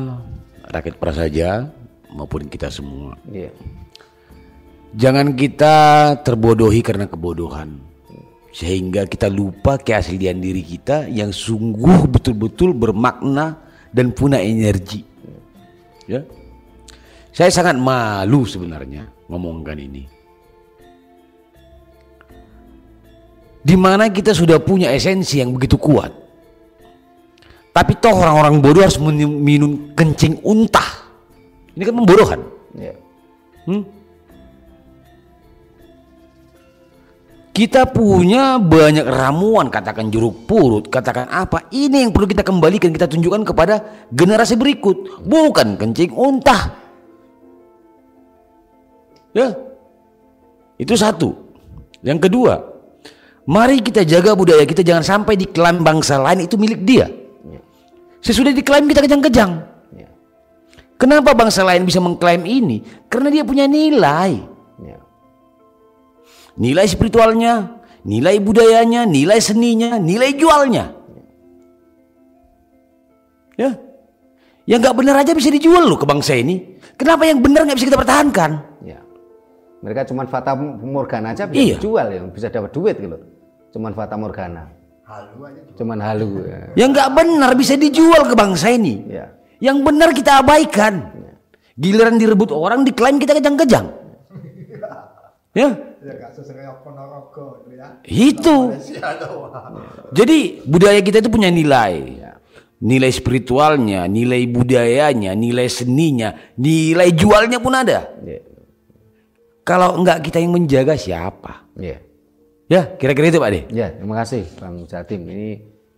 rakyat prasaja maupun kita semua, jangan kita terbodohi karena kebodohan. Sehingga kita lupa keaslian diri kita yang sungguh betul-betul bermakna dan punya energi. Ya. Saya sangat malu sebenarnya ngomongkan ini. Di mana kita sudah punya esensi yang begitu kuat. Tapi toh orang-orang bodoh harus minum kencing untah. Ini kan membodohkan. Ya. Kita punya banyak ramuan, katakan jeruk purut, katakan apa. Ini yang perlu kita kembalikan, kita tunjukkan kepada generasi berikut. Bukan kencing untah. Ya, itu satu. Yang kedua, mari kita jaga budaya kita, jangan sampai diklaim bangsa lain itu milik dia. Sesudah diklaim kita kejang-kejang. Kenapa bangsa lain bisa mengklaim ini? Karena dia punya nilai. Nilai spiritualnya, nilai budayanya, nilai seninya, nilai jualnya. Ya, yang nggak benar aja bisa dijual loh ke bangsa ini. Kenapa yang benar nggak bisa kita pertahankan? Ya. Mereka cuma fata morgana aja bisa dijual, ya, bisa dapat duit gitu. Cuman fata morgana. Halu aja. Cuman halu. Ya. Yang nggak benar bisa dijual ke bangsa ini. Ya. Yang benar kita abaikan. Giliran direbut orang, diklaim kita kejang-kejang. Ya. Itu. Jadi budaya kita itu punya nilai. Nilai spiritualnya, nilai budayanya, nilai seninya, nilai jualnya pun ada. Kalau enggak kita yang menjaga siapa? Ya, kira-kira itu Pak De. Ya, terima kasih Bang Jatim. Ini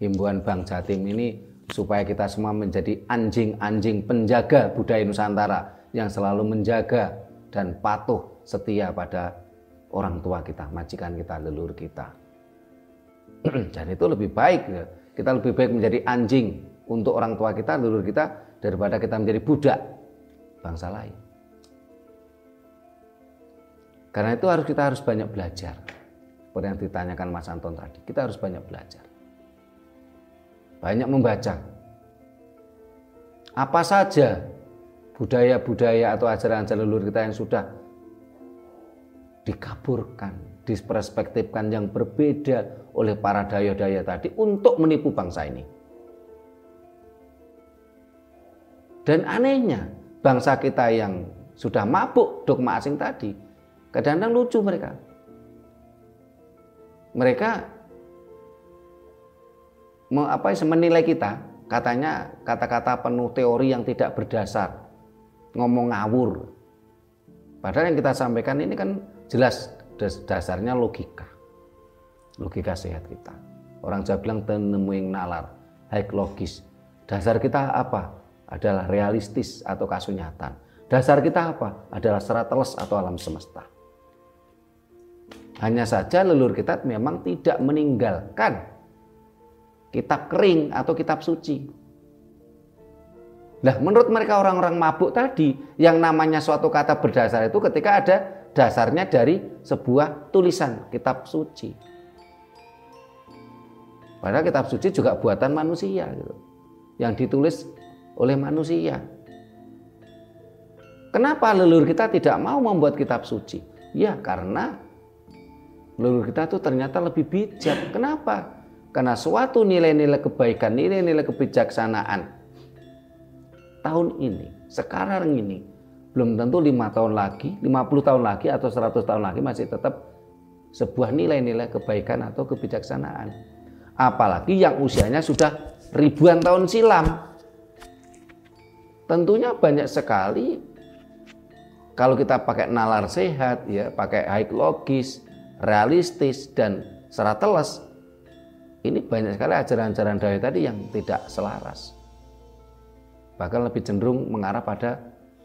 himbauan Bang Jatim ini supaya kita semua menjadi anjing-anjing penjaga budaya Nusantara yang selalu menjaga dan patuh setia pada orang tua kita, majikan kita, leluhur kita. Dan itu lebih baik, ya. Kita lebih baik menjadi anjing untuk orang tua kita, leluhur kita, daripada kita menjadi budak bangsa lain. Karena itu kita harus banyak belajar. Seperti yang ditanyakan Mas Anton tadi, kita harus banyak belajar. Banyak membaca. Apa saja budaya-budaya atau ajaran-ajaran leluhur kita yang sudah dikaburkan, diperspektifkan yang berbeda oleh para daya-daya tadi untuk menipu bangsa ini. Dan anehnya, bangsa kita yang sudah mabuk dogma asing tadi, kadang-kadang lucu mereka. Mereka menilai kita, katanya kata-kata penuh teori yang tidak berdasar, ngomong ngawur. Padahal yang kita sampaikan ini kan jelas dasarnya logika sehat kita. Orang Jawa bilang tenemuing nalar, haik logis. Dasar kita apa? Adalah realistis atau kasunyatan. Dasar kita apa? Adalah serat teles atau alam semesta. Hanya saja leluhur kita memang tidak meninggalkan kitab kering atau kitab suci. Nah, menurut mereka orang-orang mabuk tadi, yang namanya suatu kata berdasar itu ketika ada dasarnya dari sebuah tulisan kitab suci. Padahal kitab suci juga buatan manusia gitu, yang ditulis oleh manusia. Kenapa leluhur kita tidak mau membuat kitab suci? Ya karena leluhur kita itu ternyata lebih bijak. Kenapa? Karena suatu nilai-nilai kebaikan, nilai-nilai kebijaksanaan tahun ini, sekarang ini, belum tentu 5 tahun lagi, 50 tahun lagi atau 100 tahun lagi masih tetap sebuah nilai-nilai kebaikan atau kebijaksanaan. Apalagi yang usianya sudah ribuan tahun silam. Tentunya banyak sekali kalau kita pakai nalar sehat, ya, pakai haik logis, realistis dan serat teles, ini banyak sekali ajaran-ajaran daya tadi yang tidak selaras. Bahkan lebih cenderung mengarah pada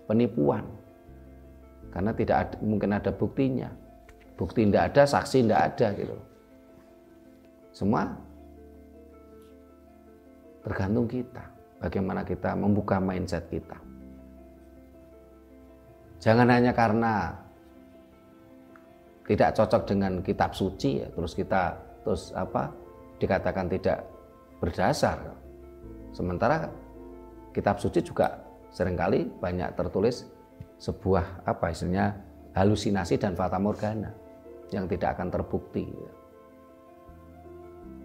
penipuan. Karena tidak mungkin ada buktinya. Bukti tidak ada, saksi tidak ada gitu. Semua tergantung kita. Bagaimana kita membuka mindset kita. Jangan hanya karena tidak cocok dengan kitab suci, ya, terus dikatakan tidak berdasar. Sementara kitab suci juga seringkali banyak tertulis sebuah halusinasi dan fata morgana yang tidak akan terbukti.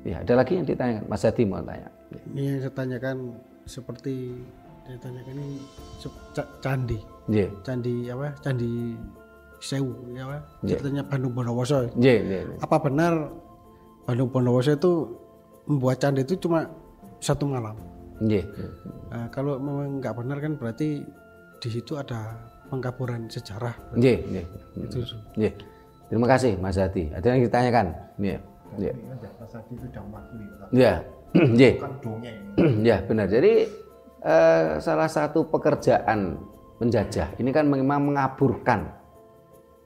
Ya, ada lagi yang ditanyakan, Mas Hadi mau tanya. Ini yang saya tanyakan seperti saya tanyakan ini candi. Nggih. Candi apa? Candi Sewu ya apa? Nggih. Ceritanya Bandung Bondowoso. Nggih, nggih. Apa benar Bandung Bondowoso itu membuat candi itu cuma 1 malam? Nggih. Nah, kalau memang nggak benar kan berarti di situ ada pengkaburan sejarah. Nggih, nggih. Itu. Nggih. Terima kasih Mas Hadi. Ada yang ditanyakan? Nggih. Nggih. Ya, nggih. Ya, benar. Jadi salah satu pekerjaan penjajah ini kan memang mengaburkan,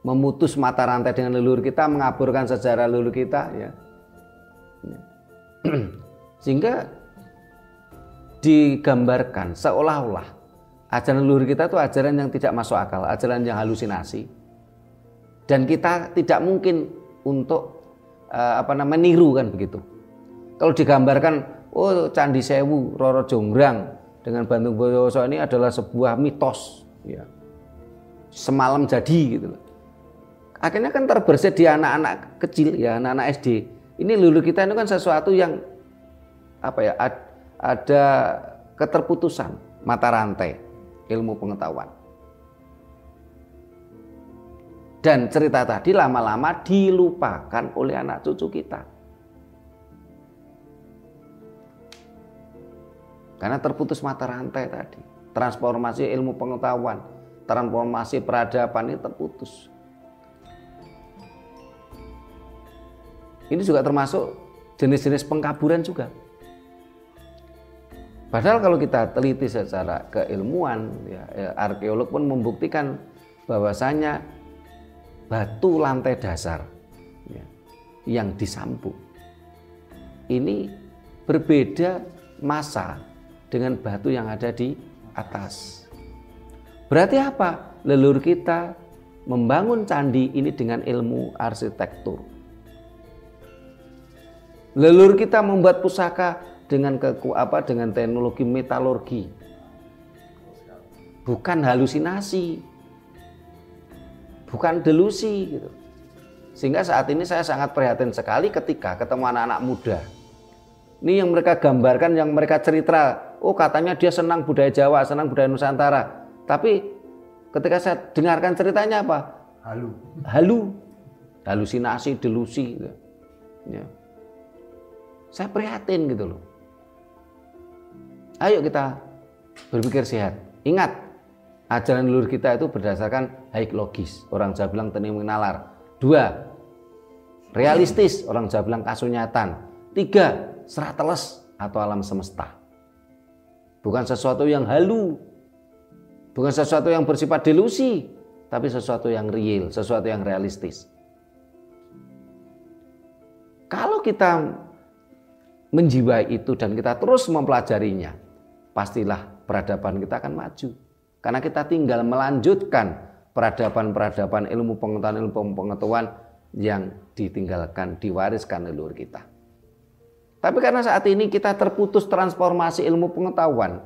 memutus mata rantai dengan leluhur kita, mengaburkan sejarah leluhur kita, ya. Sehingga digambarkan seolah-olah ajaran leluhur kita itu ajaran yang tidak masuk akal, ajaran yang halusinasi, dan kita tidak mungkin untuk meniru kan begitu. Kalau digambarkan, oh Candi Sewu, Roro Jonggrang dengan Bandung Bondowoso ini adalah sebuah mitos, ya. Semalam jadi gitu. Akhirnya kan terbersit di anak-anak kecil, ya, anak-anak SD. Ini leluhur kita itu kan sesuatu yang ada keterputusan mata rantai ilmu pengetahuan. Dan cerita tadi lama-lama dilupakan oleh anak cucu kita. Karena terputus mata rantai tadi. Transformasi ilmu pengetahuan, transformasi peradaban ini terputus. Ini juga termasuk jenis-jenis pengkaburan juga. Padahal kalau kita teliti secara keilmuan, ya, arkeolog pun membuktikan bahwasanya batu lantai dasar, ya, yang disambung ini berbeda massa dengan batu yang ada di atas. Berarti apa? Leluhur kita membangun candi ini dengan ilmu arsitektur. Leluhur kita membuat pusaka dengan dengan teknologi metalurgi. Bukan halusinasi. Bukan delusi gitu. Sehingga saat ini saya sangat prihatin sekali ketika ketemu anak-anak muda. Ini yang mereka gambarkan, yang mereka cerita, oh katanya dia senang budaya Jawa, senang budaya Nusantara. Tapi ketika saya dengarkan ceritanya apa? Halu. Halusinasi, delusi gitu. Ya. Saya prihatin gitu loh. Ayo kita berpikir sehat. Ingat, ajaran leluhur kita itu berdasarkan haik logis. Orang Jawa bilang teni nalar. 2, realistis. Orang Jawa bilang kasunyatan. 3, serateles atau alam semesta. Bukan sesuatu yang halu. Bukan sesuatu yang bersifat delusi. Tapi sesuatu yang real, sesuatu yang realistis. Kalau kita menjiwai itu dan kita terus mempelajarinya, pastilah peradaban kita akan maju. Karena kita tinggal melanjutkan peradaban-peradaban ilmu pengetahuan yang ditinggalkan, diwariskan leluhur kita. Tapi karena saat ini kita terputus transformasi ilmu pengetahuan,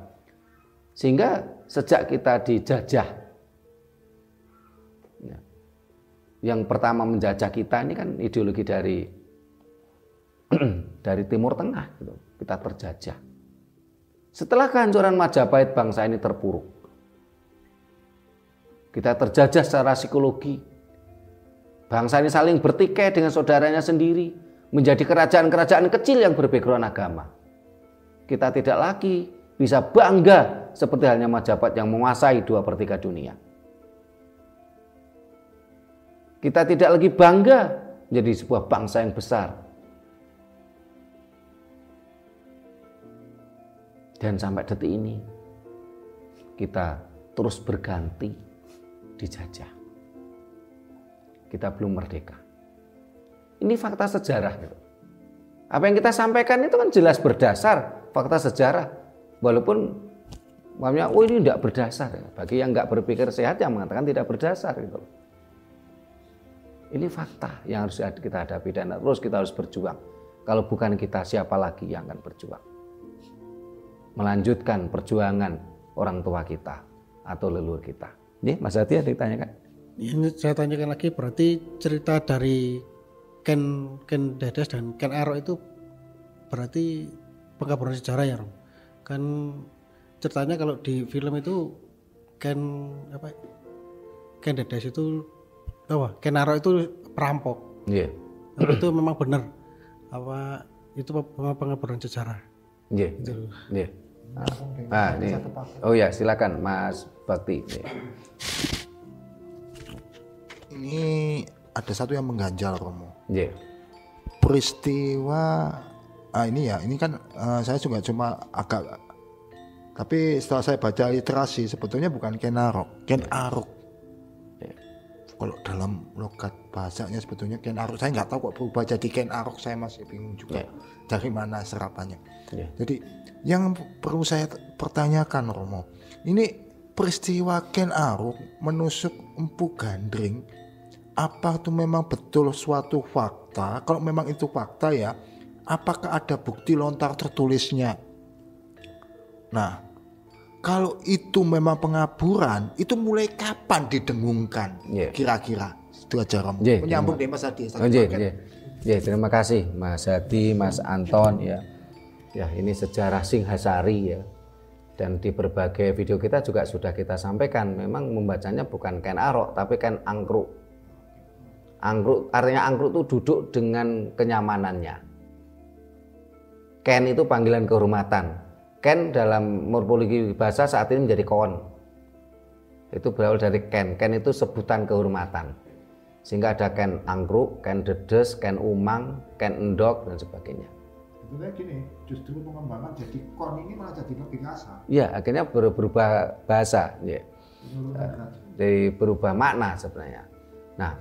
sehingga sejak kita dijajah, yang pertama menjajah kita ini kan ideologi dari Timur Tengah, gitu. Kita terjajah. Setelah kehancuran Majapahit, bangsa ini terpuruk. Kita terjajah secara psikologi. Bangsa ini saling bertikai dengan saudaranya sendiri, menjadi kerajaan-kerajaan kecil yang berbackground agama. Kita tidak lagi bisa bangga seperti halnya Majapahit yang menguasai 2/3 dunia. Kita tidak lagi bangga menjadi sebuah bangsa yang besar. Dan sampai detik ini kita terus berganti dijajah. Kita belum merdeka. Ini fakta sejarah. Apa yang kita sampaikan itu kan jelas berdasar fakta sejarah. Walaupun maksudnya, oh ini tidak berdasar. Bagi yang nggak berpikir sehat yang mengatakan tidak berdasar. Gitu. Ini fakta yang harus kita hadapi dan terus kita harus berjuang. Kalau bukan kita, siapa lagi yang akan berjuang? Melanjutkan perjuangan orang tua kita atau leluhur kita. Nih, Mas Hadi ada ditanyakan? Ini saya tanyakan lagi, berarti cerita dari Ken Dedes dan Ken Arok itu berarti pengaburan sejarah ya, Rom. Kan ceritanya kalau di film itu Ken Dedes itu Ken Arok itu perampok. Iya. Apa itu memang benar? Apa itu pengaburan sejarah? Iya. Iya. Nih. Oh ya, silakan Mas Bakti. Ini ada satu yang mengganjal, Romo. Iya. Peristiwa ini kan saya juga cuma agak, tapi setelah saya baca literasi sebetulnya bukan Ken Arok, Ken Arok. Kalau dalam logat bahasanya sebetulnya Ken Arok, saya nggak tahu kok berubah jadi Ken Arok, saya masih bingung juga dari mana serapannya. Jadi yang perlu saya pertanyakan, Romo, ini peristiwa Ken Arok menusuk Empu Gandring, apa itu memang betul suatu fakta? Kalau memang itu fakta ya, apakah ada bukti lontar tertulisnya? Nah, kalau itu memang pengaburan, itu mulai kapan didengungkan? Kira-kira itu aja, Romo. Menyambung deh Mas Hadi. Terima kasih Mas Hadi, Mas Anton ya. Ya, ini sejarah Singhasari ya. Dan di berbagai video kita juga sudah kita sampaikan, memang membacanya bukan Ken Arok tapi Ken Angkruk. Angkruk artinya angkruk itu duduk dengan kenyamanannya. Ken itu panggilan kehormatan. Ken dalam morfologi bahasa saat ini menjadi kon. Itu berawal dari Ken. Ken itu sebutan kehormatan. Sehingga ada Ken Angkruk, Ken Dedes, Ken Umang, Ken Endok dan sebagainya. Sebetulnya gini, justru pengembangan jadi kon ini malah jadi lebih kasar. Iya, akhirnya berubah bahasa, ya. Jadi berubah makna sebenarnya. Nah,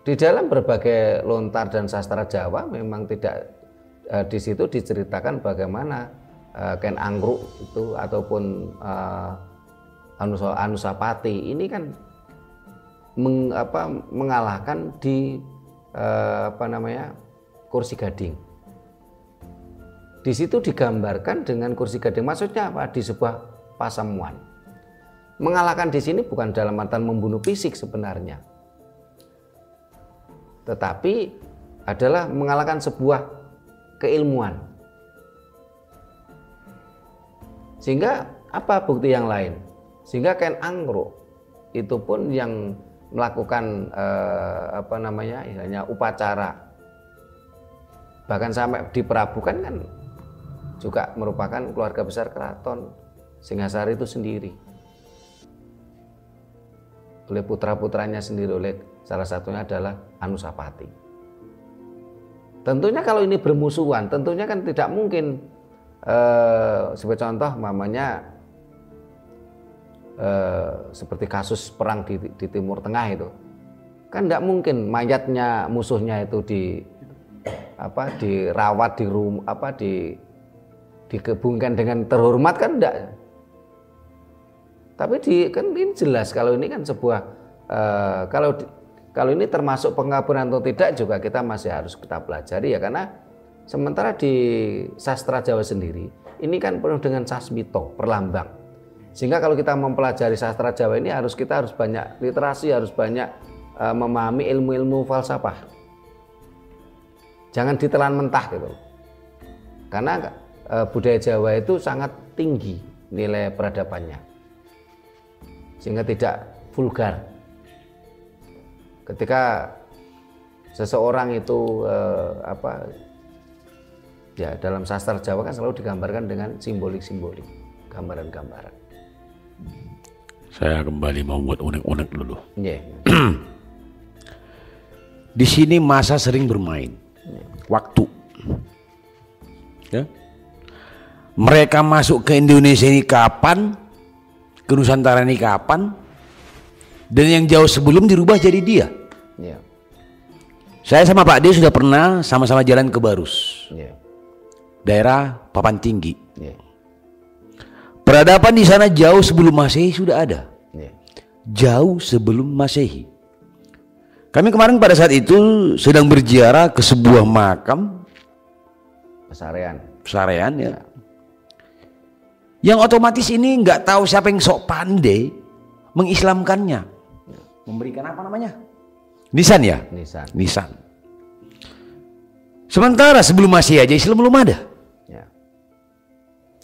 di dalam berbagai lontar dan sastra Jawa memang tidak di situ diceritakan bagaimana Ken Angkruk itu ataupun Anusapati ini kan mengalahkan di kursi gading. Di situ digambarkan dengan kursi gading. Maksudnya apa? Di sebuah pasamuan. Mengalahkan di sini bukan dalam artian membunuh fisik sebenarnya, tetapi adalah mengalahkan sebuah keilmuan. Sehingga apa bukti yang lain? Sehingga Ken Angkruk itu pun yang melakukan upacara, bahkan sampai diperabukan kan juga merupakan keluarga besar keraton Singhasari itu sendiri, oleh putra-putranya sendiri, oleh salah satunya adalah Anusapati. Tentunya kalau ini bermusuhan, tentunya kan tidak mungkin sebagai contoh mamanya seperti kasus perang di Timur Tengah itu, kan tidak mungkin mayatnya musuhnya itu dirawat di rumah dikebungkan dengan terhormat, kan enggak. Tapi kan ini jelas kalau ini kan sebuah kalau ini termasuk pengaburan atau tidak juga kita masih harus kita pelajari ya, karena sementara di sastra Jawa sendiri ini kan penuh dengan sasmito, perlambang. Sehingga kalau kita mempelajari sastra Jawa ini kita harus banyak literasi, harus banyak memahami ilmu-ilmu falsafah. Jangan ditelan mentah gitu. Karena budaya Jawa itu sangat tinggi nilai peradabannya, sehingga tidak vulgar. Ketika seseorang itu dalam sastra Jawa kan selalu digambarkan dengan simbolik-simbolik, gambaran-gambaran. Saya kembali mau buat unek-unek dulu. Yeah. Di sini masa sering bermain, waktu. Ya. Mereka masuk ke Indonesia ini kapan, ke Nusantara ini kapan, dan yang jauh sebelum dirubah jadi dia. Yeah. Saya sama Pak D sudah pernah sama-sama jalan ke Barus, daerah Papan Tinggi. Peradaban di sana jauh sebelum Masehi sudah ada, jauh sebelum Masehi. Kami kemarin pada saat itu sedang berziarah ke sebuah makam pesarean ya. Yang otomatis ini nggak tahu siapa yang sok pandai mengislamkannya, memberikan apa namanya? Nisan ya? Nisan. Sementara sebelum Masehi aja Islam belum ada. Ya.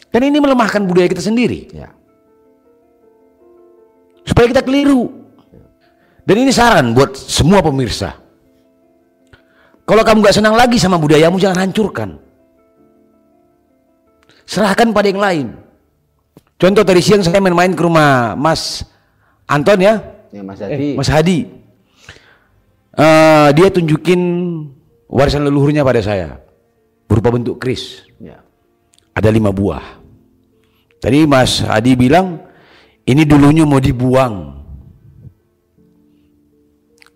Dan ini melemahkan budaya kita sendiri. Ya. Supaya kita keliru. Dan ini saran buat semua pemirsa. Kalau kamu gak senang lagi sama budayamu, jangan hancurkan. Serahkan pada yang lain. Contoh tadi siang saya main-main ke rumah Mas Anton ya. Ya, Mas Hadi. Mas Hadi. Dia tunjukin warisan leluhurnya pada saya. Berupa bentuk keris. Ya. Ada 5 buah. Tadi Mas Hadi bilang, ini dulunya mau dibuang.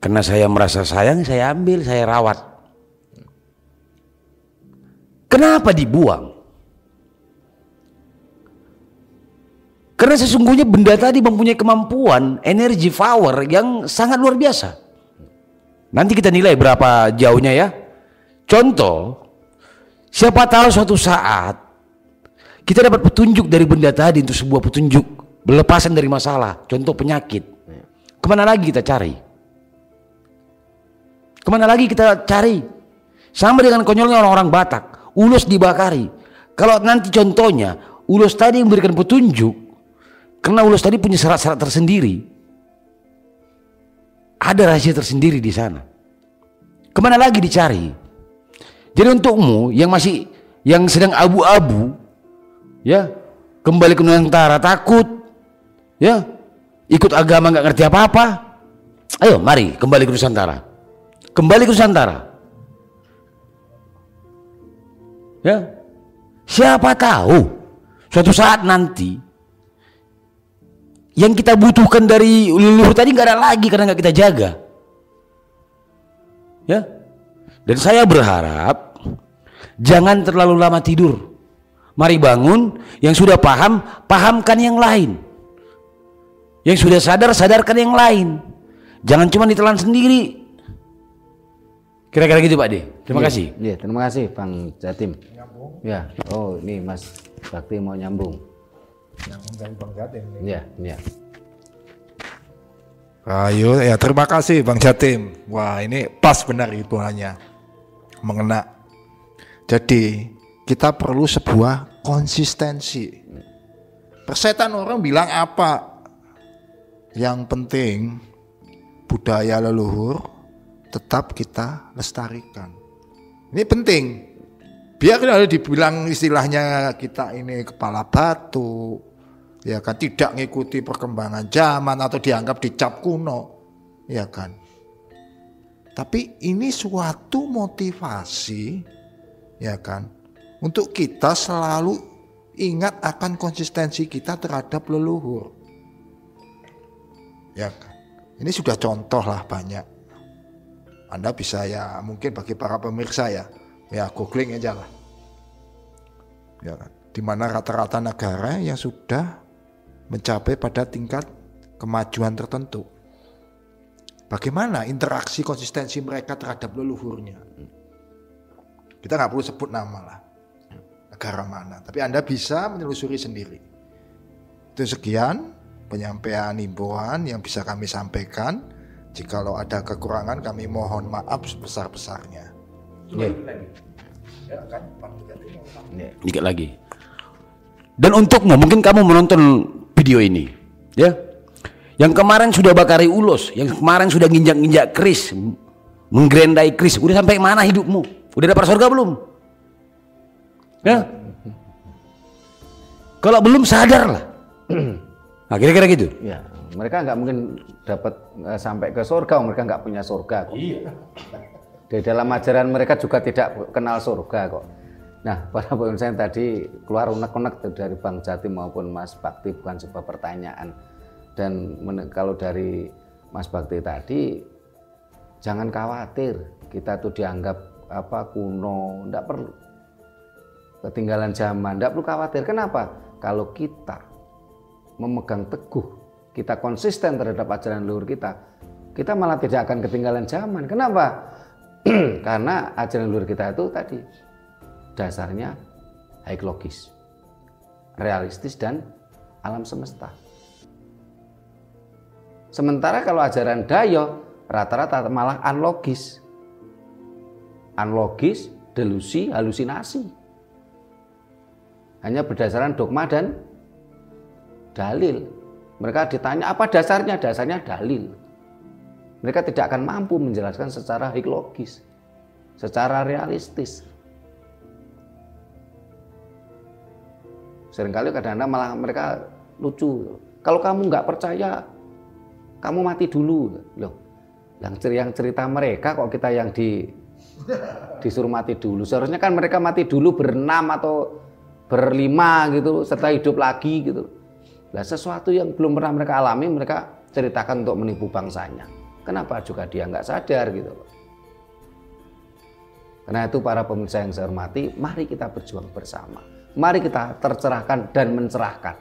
Karena saya merasa sayang, saya ambil, saya rawat. Kenapa dibuang? Karena sesungguhnya benda tadi mempunyai kemampuan, energi, power yang sangat luar biasa. Nanti kita nilai berapa jauhnya ya. Contoh, siapa tahu suatu saat kita dapat petunjuk dari benda tadi untuk sebuah petunjuk berlepasan dari masalah. Contoh penyakit. Kemana lagi kita cari? Kemana lagi kita cari? Sama dengan konyolnya orang-orang Batak, ulos dibakari. Kalau nanti contohnya ulos tadi memberikan petunjuk, karena ulos tadi punya syarat-syarat tersendiri, ada rahasia tersendiri di sana. Kemana lagi dicari? Jadi untukmu yang sedang abu-abu, ya, kembali ke Nusantara takut, ya, ikut agama nggak ngerti apa-apa, ayo mari kembali ke Nusantara, kembali ke Nusantara, ya. Siapa tahu suatu saat nanti yang kita butuhkan dari leluhur tadi nggak ada lagi karena nggak kita jaga, ya. Dan saya berharap jangan terlalu lama tidur. Mari bangun, yang sudah paham, pahamkan yang lain. Yang sudah sadar, sadarkan yang lain. Jangan cuma ditelan sendiri. Kira-kira gitu Pak De. Terima kasih. Iya, terima kasih Bang Jatim. Ya, oh ini Mas Bakti mau nyambung. Nyambung dari Bang Jatim. Iya, iya. Ayo, ya terima kasih Bang Jatim. Wah ini pas benar hiburannya, mengena. Jadi kita perlu sebuah konsistensi. Persetan orang bilang apa? Yang penting budaya leluhur tetap kita lestarikan. Ini penting. Biar kalau dibilang istilahnya kita ini kepala batu, ya kan, tidak ngikuti perkembangan zaman atau dianggap dicap kuno, ya kan. Tapi ini suatu motivasi, ya kan, untuk kita selalu ingat akan konsistensi kita terhadap leluhur, ya kan. Ini sudah contoh lah banyak. Anda bisa ya mungkin bagi para pemirsa ya googling aja lah, ya kan. Di mana rata-rata negara yang sudah mencapai pada tingkat kemajuan tertentu. Bagaimana interaksi konsistensi mereka terhadap leluhurnya? Kita nggak perlu sebut nama lah, negara mana. Tapi Anda bisa menelusuri sendiri. Itu sekian penyampaian himbauan yang bisa kami sampaikan. Jikalau ada kekurangan kami mohon maaf sebesar-besarnya. Dikit lagi. Dan untukmu, mungkin kamu menonton video ini, ya. Yang kemarin sudah bakari ulos, yang kemarin sudah nginjak-nginjak keris, menggerendai keris, udah sampai mana hidupmu? Udah dapat surga belum? Ya. Kalau belum sadarlah. Nah, kira-kira gitu. Ya, mereka nggak mungkin dapat sampai ke surga, mereka nggak punya surga kok. Iya. Di dalam ajaran mereka juga tidak kenal surga kok. Nah, para pemirsa yang tadi keluar unek-unek dari Bang Jatim maupun Mas Bakti bukan sebuah pertanyaan. Dan kalau dari Mas Bakti tadi, jangan khawatir kita tuh dianggap kuno, enggak perlu ketinggalan zaman, enggak perlu khawatir. Kenapa? Kalau kita memegang teguh, kita konsisten terhadap ajaran leluhur kita malah tidak akan ketinggalan zaman. Kenapa? Karena ajaran leluhur kita itu tadi dasarnya logis, realistis dan alam semesta. Sementara kalau ajaran Dayo rata-rata malah unlogis, delusi, halusinasi. Hanya berdasarkan dogma dan dalil. Mereka ditanya apa dasarnya? Dasarnya dalil. Mereka tidak akan mampu menjelaskan secara logis, secara realistis. Seringkali kadang-kadang malah mereka lucu. Kalau kamu nggak percaya, kamu mati dulu. Loh, yang cerita mereka kok kita yang disuruh mati dulu. Seharusnya kan mereka mati dulu berenam atau berlima gitu, serta hidup lagi gitu. Nah, sesuatu yang belum pernah mereka alami, mereka ceritakan untuk menipu bangsanya. Kenapa juga dia nggak sadar gitu loh. Karena itu para pemirsa yang saya hormati, mari kita berjuang bersama. Mari kita tercerahkan dan mencerahkan.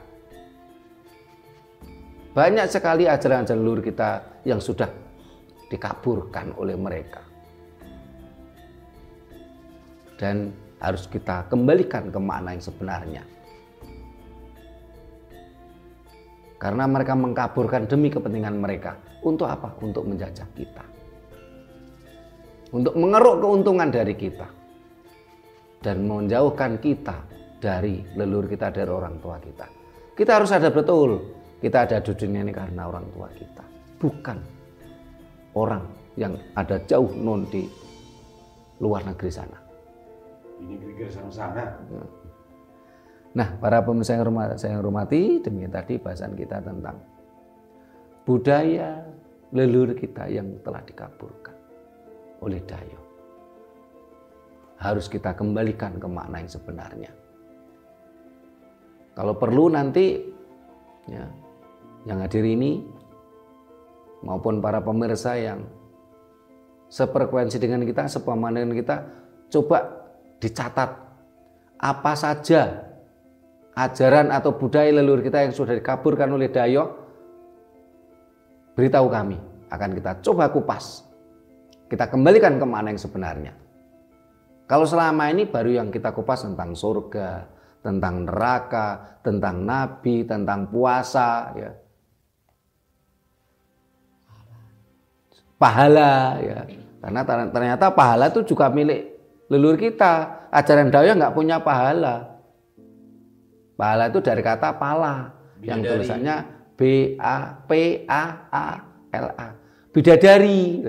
Banyak sekali ajaran-ajaran leluhur kita yang sudah dikaburkan oleh mereka. Dan harus kita kembalikan ke makna yang sebenarnya. Karena mereka mengkaburkan demi kepentingan mereka. Untuk apa? Untuk menjajah kita. Untuk mengeruk keuntungan dari kita. Dan menjauhkan kita dari leluhur kita, dari orang tua kita. Kita harus sadar betul, kita ada di dunia ini karena orang tua kita. Bukan orang yang ada jauh non di luar negeri sana. Ini negeri sana. Nah, para pemirsa yang saya hormati, demikian tadi bahasan kita tentang budaya leluhur kita yang telah dikaburkan oleh Dayo. Harus kita kembalikan ke makna yang sebenarnya. Kalau perlu nanti ya, yang hadir ini maupun para pemirsa yang sefrekuensi dengan kita, sepemahaman dengan kita, coba dicatat apa saja ajaran atau budaya leluhur kita yang sudah dikaburkan oleh Dayo. Beritahu kami, akan kita coba kupas. Kita kembalikan ke makna yang sebenarnya. Kalau selama ini baru yang kita kupas tentang surga, tentang neraka, tentang nabi, tentang puasa, ya. Pahala, ya. Karena ternyata pahala itu juga milik leluhur kita. Ajaran Dayo nggak punya pahala. Pahala itu dari kata pala, yang tulisannya B-A-P-A-A-L-A. Bidadari.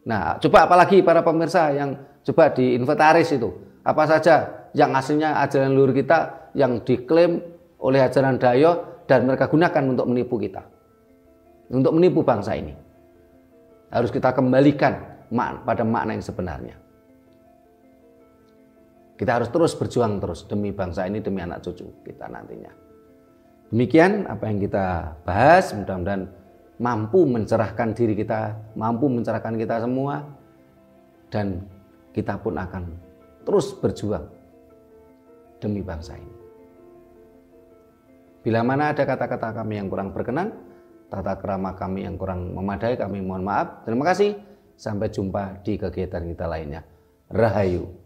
Nah, coba apalagi para pemirsa yang coba di inventaris itu. Apa saja yang aslinya ajaran leluhur kita yang diklaim oleh ajaran Dayo dan mereka gunakan untuk menipu kita. Untuk menipu bangsa ini. Harus kita kembalikan pada makna yang sebenarnya. Kita harus terus berjuang terus demi bangsa ini, demi anak cucu kita nantinya. Demikian apa yang kita bahas, mudah-mudahan mampu mencerahkan diri kita, mampu mencerahkan kita semua, dan kita pun akan terus berjuang demi bangsa ini. Bila mana ada kata-kata kami yang kurang berkenan, tata krama kami yang kurang memadai, kami mohon maaf. Terima kasih. Sampai jumpa di kegiatan kita lainnya. Rahayu.